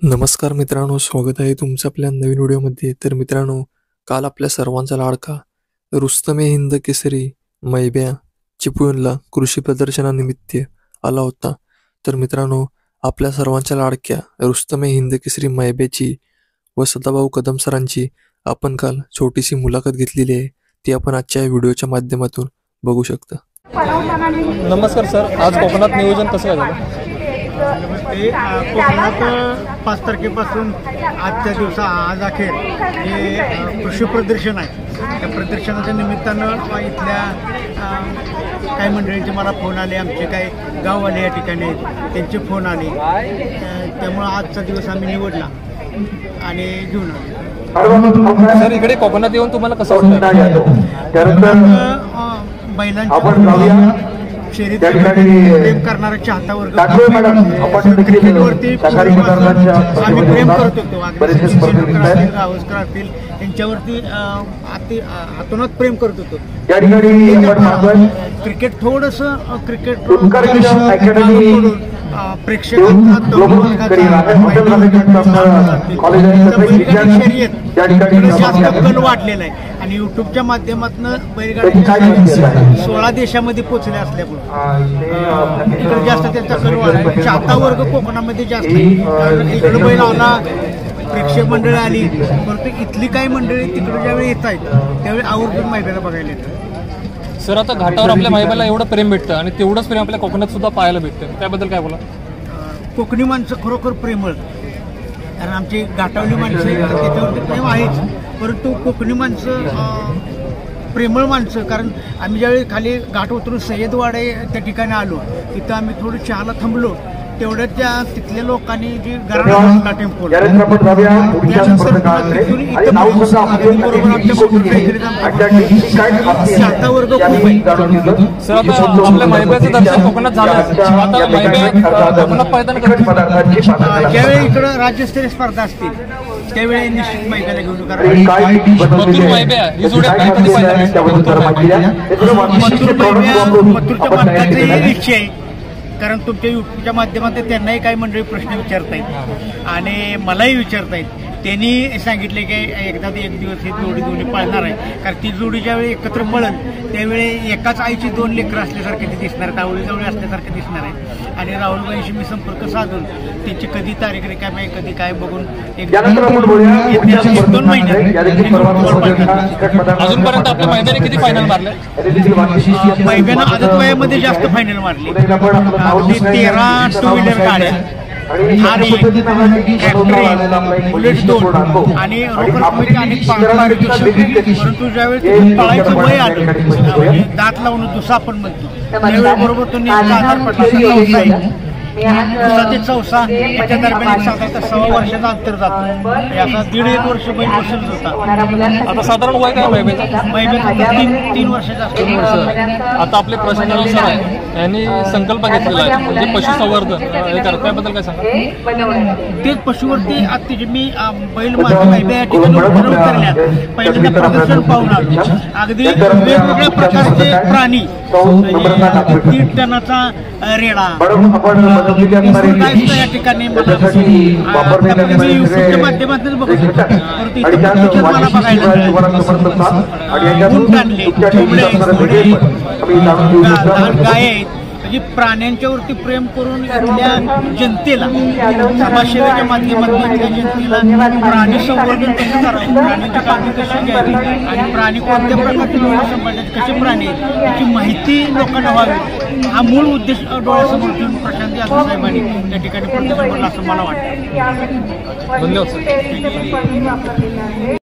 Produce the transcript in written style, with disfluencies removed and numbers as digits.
नमस्कार मित्रांनो, स्वागत आहे तुमचं आपल्या नवीन व्हिडिओमध्ये। तर मित्रांनो, काल आपल्या सर्वांचा लाडका रुस्तमे हिंद केसरी मैब्या चिपळूणला कृषी प्रदर्शनानिमित्त आला होता। तर मित्रांनो, आपल्या सर्वांच्या लाडक्या रुस्तमे हिंद केसरी मैब्याची व सदाभाऊ कदम सरांची आपण काल छोटीशी मुलाखत घेतलेली आहे। ती आपण आजच्या व्हिडिओच्या माध्यमातून बघू शकता। नमस्कार सर, आज कोकणात नियोजन कसं झालं? कोकणात 5 तारखेपासून आजच्या दिवसा आज अखेर हे कृषी प्रदर्शन आहे। त्या प्रदर्शनाच्या निमित्तानं इथल्या काही मंडळींचे मला फोन आले, आमचे काही गाववाले या ठिकाणी आहेत त्यांचे फोन आले, त्यामुळं आजचा दिवस आम्ही निवडला आणि घेऊन आलो। सर, इकडे कोकणात येऊन तुम्हाला कसं बैलांच्या शर्यत प्रेम करणारा चाहता वर्ग, क्रिकेटवरती आम्ही प्रेम करत होतो। गावस्कर असतील यांच्यावरती आतोनात प्रेम करत होतो। क्रिकेट थोडंसं प्रेक्षकांना जास्त कल वाढलेला आहे आणि युट्यूबच्या माध्यमातून बैलगाडी 16 देशामध्ये पोहोचले असल्यामुळे इकडे जास्त त्यांचा कल वाढला। चाहता वर्ग कोकणामध्ये जास्त आहे। इकडे बैल आला, प्रेक्षक मंडळी आली, परंतु इथली काही मंडळी तिकडे ज्यावेळी येत आहेत त्यावेळी आवर्जून मैदानाला बघायला येतात। सर, आता घाटावर आपल्या मैब्याला एवढं प्रेम भेटतं आणि तेवढंच प्रेम आपल्या कोकणात सुद्धा पाहायला भेटतं, त्याबद्दल काय बोला? कोकणी माणसं खरोखर प्रेमळ, कारण आमची घाटावली माणसं त्याच्यावरती प्रेम आहेच, परंतु कोकणी माणसं प्रेमळ माणसं। कारण आम्ही ज्यावेळी खाली घाट उतरून सय्यदवाडे त्या ठिकाणी आलो, तिथं आम्ही थोडं चहाला थांबलो, तेवढ्यात त्या तिथल्या लोकांनी जी गराडा टेम्पो चाहता वर्ग खूप आहे। सर, आता आपल्या मैब्याचं दर्शन कोकणात झालं, आता कोकणात पाहताना ज्यावेळी इकडं राज्यस्तरीय स्पर्धा असतील त्यावेळी निश्चित मैब्याला घेऊन, कारण मथुरच्या मालकाची इच्छा आहे, कारण तुमच्या युट्यूबच्या माध्यमातून त्यांनाही काही मंडळी प्रश्न विचारतायत आणि मलाही विचारतायत। त्यांनी सांगितले की एकदा एक दिवस ही जोडी दोन्ही पळणार आहे, कारण ती जोडी ज्यावेळी एकत्र पळल त्यावेळी एकाच आईची 2 लेकरं असल्यासारखे ते दिसणार आहेत, आवळीजवळी असल्यासारखे दिसणार आहे। आणि राहुलबाईंशी मी संपर्क साधून त्यांची कधी तारीख रिकामी आहे कधी काय बघून 2 महिन्यात अजूनपर्यंत आपल्या मैब्याने किती फायनल मारले? मैब्यानं आदत वयामध्ये जास्त फायनल मारले, 13 टू व्हीलर गाड्या आणि बुलेट 2 आणि रोकड कमिटी अनेक पारितोषिक। परंतु ज्यावेळी पळायचं वय आलं, दात लावून दुसा आपण म्हणतो, त्यावेळी बरोबर तो नेमका आधार पडला। 7 ते 14 याच्या दरम्यान साधारणतः 6 वर्षाचा अंतर जातो, याचा 1.5 वर्ष बैल बसत होता। आता साधारण वय काय मैब्याचं? 3 वर्षाचा असतो। आता आपले प्रश्न सर आहे, यांनी संकल्प घेतलेला आहे म्हणजे पशुसंवर्धन हे करत, त्याबद्दल काय सांगा? तेच पशुवरती आता मी बैल मैब्या उतरल्या, पहिल्यांदा प्रदर्शन पाहून आलो। अगदी वेगवेगळ्या प्रकारचे प्राणी, 3 टनाचा रेडा या ठिकाणी युट्यूबच्या माध्यमातून बघू शकतो, परंतु मला बघायला गाय आहेत, म्हणजे प्राण्यांच्यावरती प्रेम करून इथल्या जनतेला, समाजसेवेच्या माध्यमातून इथल्या जनतेला प्राणी संवर्धन कसं करावं, प्राण्यांची काळजी कशी घ्यावी आणि प्राणी कोणत्या प्रकारचे सांभाळण्याचे कसे प्राणी आहेत याची माहिती लोकांना व्हावी, हा मूळ उद्देश डोळ्यासमोर ठेवून प्रशांत जाधव साहेबांनी त्या ठिकाणी प्रदर्शन असं मला वाटतं। धन्यवाद सर।